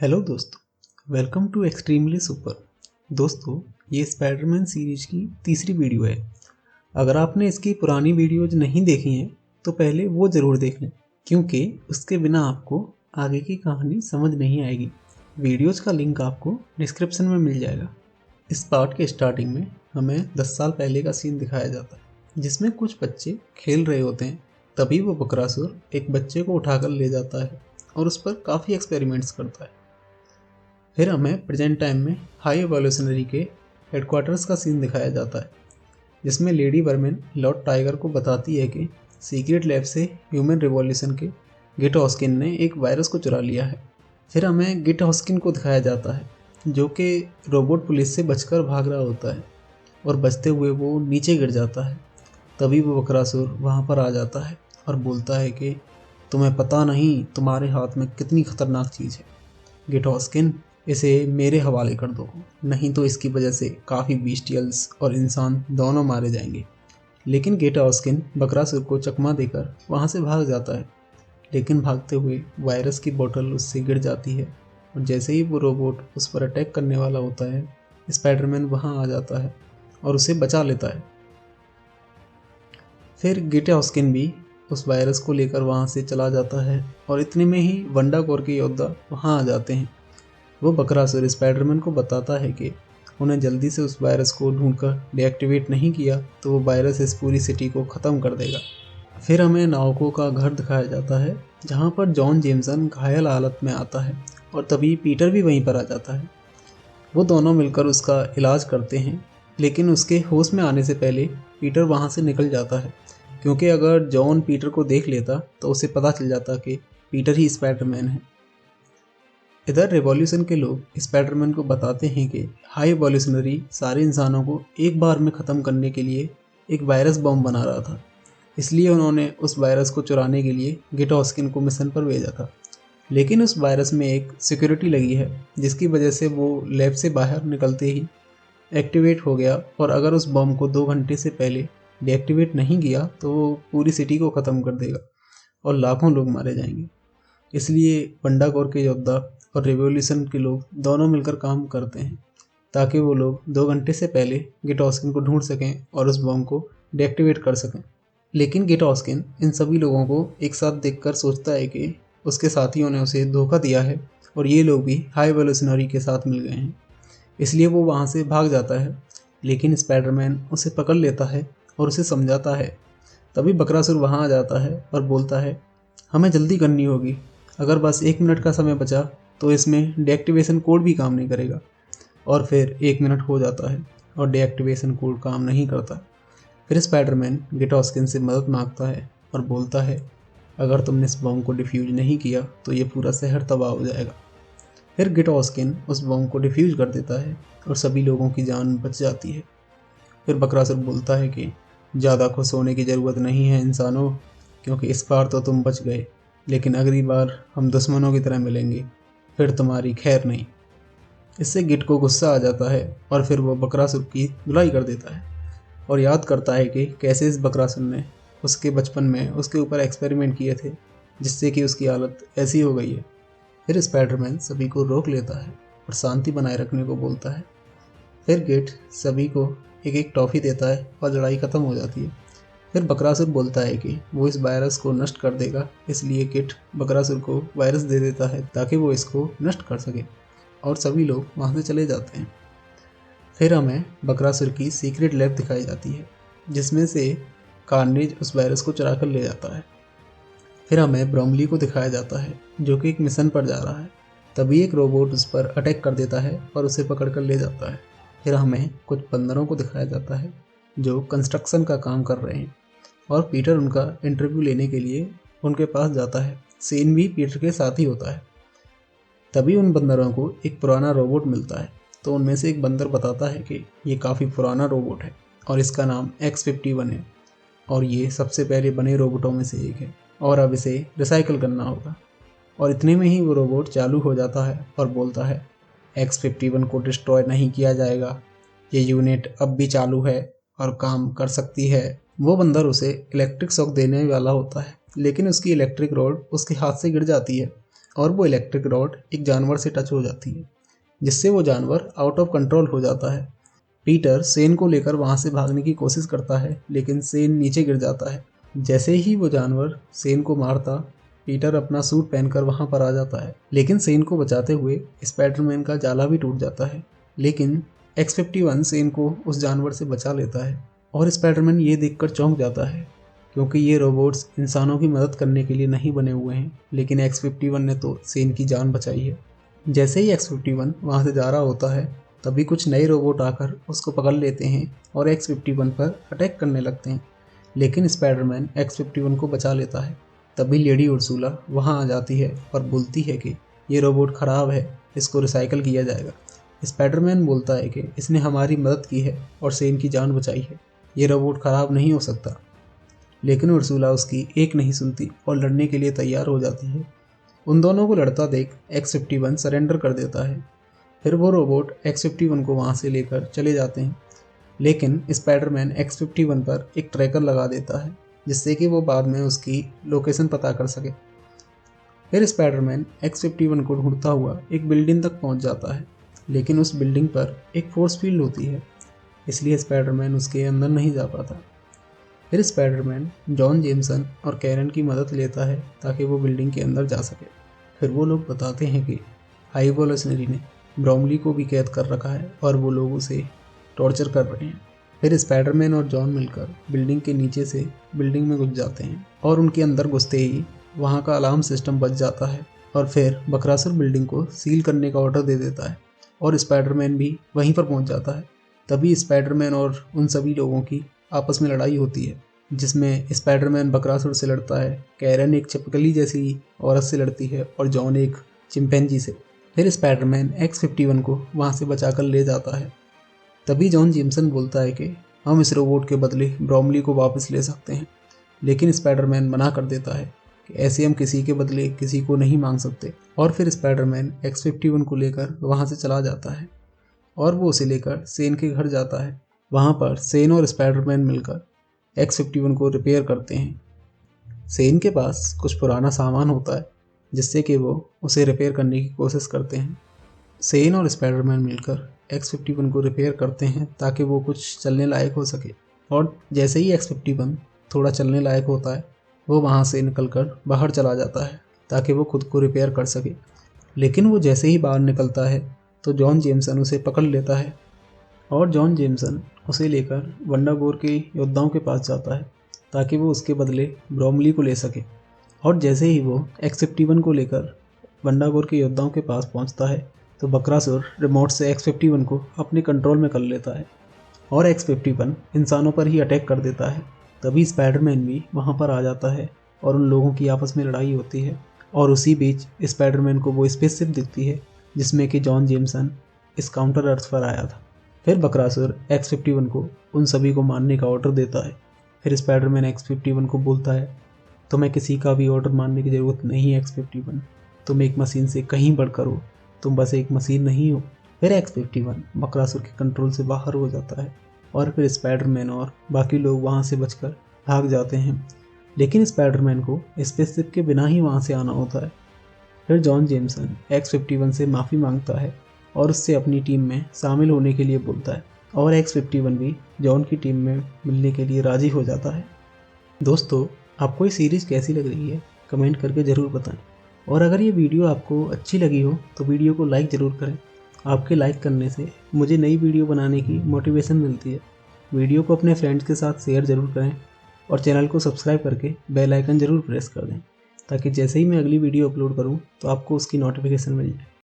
Hello दोस्तों, welcome to extremely super. दोस्तों, ये स्पाइडरमैन सीरीज की तीसरी वीडियो है। अगर आपने इसकी पुरानी वीडियोज नहीं देखी हैं तो पहले वो ज़रूर देख लें, क्योंकि उसके बिना आपको आगे की कहानी समझ नहीं आएगी। वीडियोज का लिंक आपको डिस्क्रिप्शन में मिल जाएगा। इस पार्ट के स्टार्टिंग में हमें 10 साल पहले का सीन दिखाया जाता है, जिसमें कुछ बच्चे खेल रहे होते हैं। तभी वो बकरासुर एक बच्चे को उठाकर ले जाता है और उस पर काफ़ी एक्सपेरिमेंट्स करता है। फिर हमें प्रेजेंट टाइम में हाई एवोल्यूशनरी के हेडक्वार्टर्स का सीन दिखाया जाता है, जिसमें लेडी वर्मेन लॉर्ड टाइगर को बताती है कि सीक्रेट लैब से ह्यूमन रिवॉल्यूशन के गिट हॉस्किन ने एक वायरस को चुरा लिया है। फिर हमें गिट हॉस्किन को दिखाया जाता है, जो कि रोबोट पुलिस से बचकर भाग रहा होता है और बचते हुए वो नीचे गिर जाता है। तभी वो बकरासुर वहाँ पर आ जाता है और बोलता है कि तुम्हें पता नहीं तुम्हारे हाथ में कितनी खतरनाक चीज़ है गिट हॉस्किन, इसे मेरे हवाले कर दो, नहीं तो इसकी वजह से काफ़ी बीस्टियल्स और इंसान दोनों मारे जाएंगे। लेकिन गेट हॉस्किन बकरासुर को चकमा देकर वहाँ से भाग जाता है, लेकिन भागते हुए वायरस की बोतल उससे गिर जाती है और जैसे ही वो रोबोट उस पर अटैक करने वाला होता है, स्पाइडरमैन वहाँ आ जाता है और उसे बचा लेता है। फिर गेट हॉस्किन भी उस वायरस को लेकर वहाँ से चला जाता है और इतने में ही वंडा कोर के योद्धा वहाँ आ जाते हैं। वो बकरासुर स्पाइडरमैन को बताता है कि उन्हें जल्दी से उस वायरस को ढूंढकर डीएक्टिवेट नहीं किया तो वो वायरस इस पूरी सिटी को ख़त्म कर देगा। फिर हमें नाविकों का घर दिखाया जाता है, जहाँ पर जॉन जेमसन घायल हालत में आता है और तभी पीटर भी वहीं पर आ जाता है। वो दोनों मिलकर उसका इलाज करते हैं, लेकिन उसके होश में आने से पहले पीटर वहाँ से निकल जाता है, क्योंकि अगर जॉन पीटर को देख लेता तो उसे पता चल जाता कि पीटर ही स्पाइडरमैन है। इधर रिवॉल्यूशन के लोग स्पाइडरमैन को बताते हैं कि हाई एवोल्यूशनरी सारे इंसानों को एक बार में ख़त्म करने के लिए एक वायरस बॉम्ब बना रहा था, इसलिए उन्होंने उस वायरस को चुराने के लिए गिट हॉस्किन को मिशन पर भेजा था। लेकिन उस वायरस में एक सिक्योरिटी लगी है, जिसकी वजह से वो लैब से बाहर निकलते ही एक्टिवेट हो गया, और अगर उस बॉम्ब को 2 घंटे से पहले डीएक्टिवेट नहीं किया तो वो पूरी सिटी को ख़त्म कर देगा और लाखों लोग मारे जाएंगे। इसलिए वंडा कोर के योद्धा और रिवॉल्यूशन के लोग दोनों मिलकर काम करते हैं, ताकि वो लोग 2 घंटे से पहले गिट हॉस्किन को ढूंढ सकें और उस बॉम्ब को डीएक्टिवेट कर सकें। लेकिन गिट हॉस्किन इन सभी लोगों को एक साथ देखकर सोचता है कि उसके साथियों ने उसे धोखा दिया है और ये लोग भी हाई एवोल्यूशनरी के साथ मिल गए हैं, इसलिए वो वहाँ से भाग जाता है। लेकिन स्पाइडरमैन उसे पकड़ लेता है और उसे समझाता है। तभी बकरासुर वहाँ आ जाता है और बोलता है, हमें जल्दी करनी होगी, अगर बस 1 मिनट का समय बचा तो इसमें डीएक्टिवेशन कोड भी काम नहीं करेगा। और फिर 1 मिनट हो जाता है और डीएक्टिवेशन कोड काम नहीं करता। फिर स्पाइडरमैन गिट हॉस्किन से मदद मांगता है और बोलता है, अगर तुमने इस बॉम्ब को डिफ्यूज नहीं किया तो ये पूरा शहर तबाह हो जाएगा। फिर गिट हॉस्किन उस बॉम्ब को डिफ्यूज कर देता है और सभी लोगों की जान बच जाती है। फिर बकरासुर बोलता है कि ज़्यादा खुश होने की ज़रूरत नहीं है इंसानों, क्योंकि इस बार तो तुम बच गए, लेकिन अगली बार हम दुश्मनों की तरह मिलेंगे, फिर तुम्हारी खैर नहीं। इससे गिट को गुस्सा आ जाता है और फिर वो बकरासुर की धुलाई कर देता है और याद करता है कि कैसे इस बकरासुर ने उसके बचपन में उसके ऊपर एक्सपेरिमेंट किए थे, जिससे कि उसकी हालत ऐसी हो गई है। फिर स्पाइडरमैन सभी को रोक लेता है और शांति बनाए रखने को बोलता है। फिर गिट सभी को एक एक टॉफ़ी देता है और लड़ाई ख़त्म हो जाती है। फिर बकरासुर बोलता है कि वो इस वायरस को नष्ट कर देगा, इसलिए गिट बकरासुर को वायरस दे देता है ताकि वो इसको नष्ट कर सके, और सभी लोग वहाँ से चले जाते हैं। फिर हमें बकरासुर की सीक्रेट लैब दिखाई जाती है, जिसमें से कार्नेज उस वायरस को चुरा कर ले जाता है। फिर हमें ब्रोमली को दिखाया जाता है, जो कि एक मिशन पर जा रहा है। तभी एक रोबोट उस पर अटैक कर देता है और उसे पकड़ कर ले जाता है। फिर हमें कुछ बंदरों को दिखाया जाता है जो कंस्ट्रक्शन का काम कर रहे हैं, और पीटर उनका इंटरव्यू लेने के लिए उनके पास जाता है। सेन भी पीटर के साथ ही होता है। तभी उन बंदरों को एक पुराना रोबोट मिलता है, तो उनमें से एक बंदर बताता है कि ये काफ़ी पुराना रोबोट है और इसका नाम X-51 है, और ये सबसे पहले बने रोबोटों में से एक है और अब इसे रिसाइकल करना होगा। और इतने में ही वो रोबोट चालू हो जाता है और बोलता है, X-51 को डिस्ट्रॉय नहीं किया जाएगा, ये यूनिट अब भी चालू है और काम कर सकती है। वो बंदर उसे इलेक्ट्रिक शॉक देने वाला होता है, लेकिन उसकी इलेक्ट्रिक रॉड उसके हाथ से गिर जाती है और वो इलेक्ट्रिक रॉड एक जानवर से टच हो जाती है, जिससे वो जानवर आउट ऑफ कंट्रोल हो जाता है। पीटर सेन को लेकर वहाँ से भागने की कोशिश करता है, लेकिन सेन नीचे गिर जाता है। जैसे ही वो जानवर सेन को मारता, पीटर अपना सूट पहनकर वहाँ पर आ जाता है, लेकिन सेन को बचाते हुए स्पाइडरमैन का जाला भी टूट जाता है। लेकिन X-51 सेन को उस जानवर से बचा लेता है और स्पाइडरमैन ये देखकर चौंक जाता है, क्योंकि ये रोबोट्स इंसानों की मदद करने के लिए नहीं बने हुए हैं, लेकिन X-51 ने तो सेन की जान बचाई है। जैसे ही X-51 वहाँ से जा रहा होता है, तभी कुछ नए रोबोट आकर उसको पकड़ लेते हैं और X-51 पर अटैक करने लगते हैं, लेकिन स्पाइडरमैन X-51 को बचा लेता है। तभी लेडी उर्सुला वहाँ आ जाती है और बोलती है कि ये रोबोट ख़राब है, इसको रिसाइकल किया जाएगा। स्पाइडरमैन बोलता है कि इसने हमारी मदद की है और सेन की जान बचाई है, ये रोबोट ख़राब नहीं हो सकता। लेकिन उर्सुला उसकी एक नहीं सुनती और लड़ने के लिए तैयार हो जाती है। उन दोनों को लड़ता देख X-51 सरेंडर कर देता है। फिर वो रोबोट X-51 को वहाँ से लेकर चले जाते हैं, लेकिन स्पाइडरमैन X-51 पर एक ट्रैकर लगा देता है, जिससे कि वो बाद में उसकी लोकेशन पता कर सके। फिर स्पाइडरमैन X-51 को ढूंढता हुआ एक बिल्डिंग तक पहुँच जाता है, लेकिन उस बिल्डिंग पर एक फोर्स फील्ड होती है, इसलिए स्पाइडरमैन उसके अंदर नहीं जा पाता। फिर स्पाइडरमैन जॉन जेमसन और कैरन की मदद लेता है ताकि वो बिल्डिंग के अंदर जा सके। फिर वो लोग बताते हैं कि हाई वोलेशनरी ने ब्रोमली को भी कैद कर रखा है और वो लोग उसे टॉर्चर कर रहे हैं। फिर स्पाइडरमैन और जॉन मिलकर बिल्डिंग के नीचे से बिल्डिंग में घुस जाते हैं और उनके अंदर घुसते ही वहाँ का अलार्म सिस्टम बच जाता है और फिर बकरासुर बिल्डिंग को सील करने का ऑर्डर दे देता है और स्पाइडरमैन भी वहीं पर पहुंच जाता है। तभी स्पाइडरमैन और उन सभी लोगों की आपस में लड़ाई होती है, जिसमें स्पाइडरमैन बकरासुर से लड़ता है, कैरन एक छिपकली जैसी औरत से लड़ती है और जॉन एक चिंपैंजी से। फिर स्पाइडरमैन X-51 को वहाँ से बचाकर ले जाता है। तभी जॉन जेमसन बोलता है कि हम इस रोबोट के बदले ब्रोमली को वापस ले सकते हैं, लेकिन स्पाइडरमैन मना कर देता है कि ऐसे हम किसी के बदले किसी को नहीं मांग सकते। और फिर स्पाइडरमैन X-51 को लेकर वहाँ से चला जाता है और वो उसे लेकर सेन के घर जाता है। वहाँ पर सेन और स्पाइडरमैन मिलकर X-51 को रिपेयर करते हैं। सेन के पास कुछ पुराना सामान होता है, जिससे कि वो उसे रिपेयर करने की कोशिश करते हैं। सेन और स्पाइडरमैन मिलकर X-51 को रिपेयर करते हैं ताकि वो कुछ चलने लायक हो सके। और जैसे ही X-51 थोड़ा चलने लायक होता है, वो वहाँ से निकलकर बाहर चला जाता है ताकि वो खुद को रिपेयर कर सके। लेकिन वो जैसे ही बाहर निकलता है तो जॉन जेमसन उसे पकड़ लेता है और जॉन जेमसन उसे लेकर वंडागोर के योद्धाओं के पास जाता है ताकि वो उसके बदले ब्रोमली को ले सके। और जैसे ही वो X-51 को लेकर वंडागोर के योद्धाओं के पास पहुंचता है तो बकरासुर रिमोट से X-51 को अपने कंट्रोल में कर लेता है और X-51 इंसानों पर ही अटैक कर देता है। तभी स्पाइडरमैन भी वहाँ पर आ जाता है और उन लोगों की आपस में लड़ाई होती है और उसी बीच स्पाइडरमैन को वो स्पेसशिप दिखती है जिसमें कि जॉन जेमसन इस काउंटर अर्थ पर आया था। फिर बकरासुर X-51 को उन सभी को मारने का ऑर्डर देता है। फिर स्पाइडरमैन X-51 को बोलता है, तुम्हें किसी का भी ऑर्डर मानने की ज़रूरत नहीं है X-51, तुम एक मशीन से कहीं बढ़कर हो, तुम बस एक मशीन नहीं हो। फिर X-51 बकरासुर के कंट्रोल से बाहर हो जाता है और फिर स्पाइडरमैन और बाकी लोग वहाँ से बचकर भाग जाते हैं, लेकिन स्पाइडरमैन को स्पेसशिप के बिना ही वहाँ से आना होता है। फिर जॉन जेमसन X-51 से माफ़ी मांगता है और उससे अपनी टीम में शामिल होने के लिए बोलता है और X-51 भी जॉन की टीम में मिलने के लिए राज़ी हो जाता है। दोस्तों, आपको ये सीरीज़ कैसी लग रही है कमेंट करके ज़रूर बताएं और अगर ये वीडियो आपको अच्छी लगी हो तो वीडियो को लाइक ज़रूर करें। आपके लाइक करने से मुझे नई वीडियो बनाने की मोटिवेशन मिलती है। वीडियो को अपने फ्रेंड्स के साथ शेयर ज़रूर करें और चैनल को सब्सक्राइब करके बेल आइकन ज़रूर प्रेस कर दें ताकि जैसे ही मैं अगली वीडियो अपलोड करूं तो आपको उसकी नोटिफिकेशन मिल जाए।